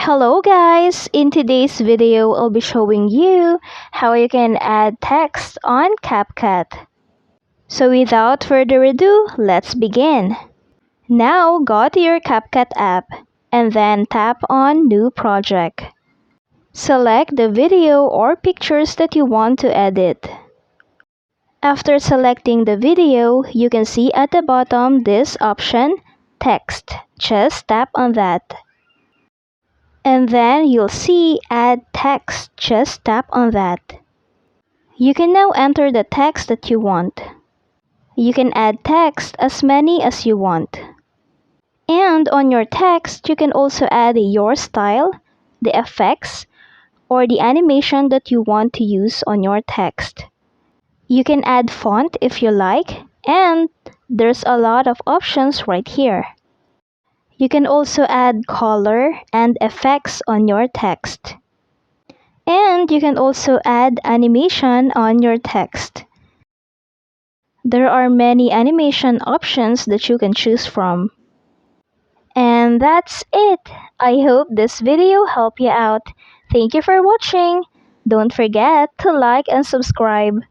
Hello guys! In today's video, I'll be showing you how you can add text on CapCut. So without further ado, let's begin. Now go to your CapCut app and then tap on New Project. Select the video or pictures that you want to edit. After selecting the video, you can see at the bottom this option, Text. Just tap on that. And then you'll see Add Text. Just tap on that. You can now enter the text that you want. You can add text as many as you want. And on your text, you can also add your style, the effects, or the animation that you want to use on your text. You can add font if you like, and there's a lot of options right here. You can also add color and effects on your text. And you can also add animation on your text. There are many animation options that you can choose from. And that's it. I hope this video helped you out. Thank you for watching. Don't forget to like and subscribe.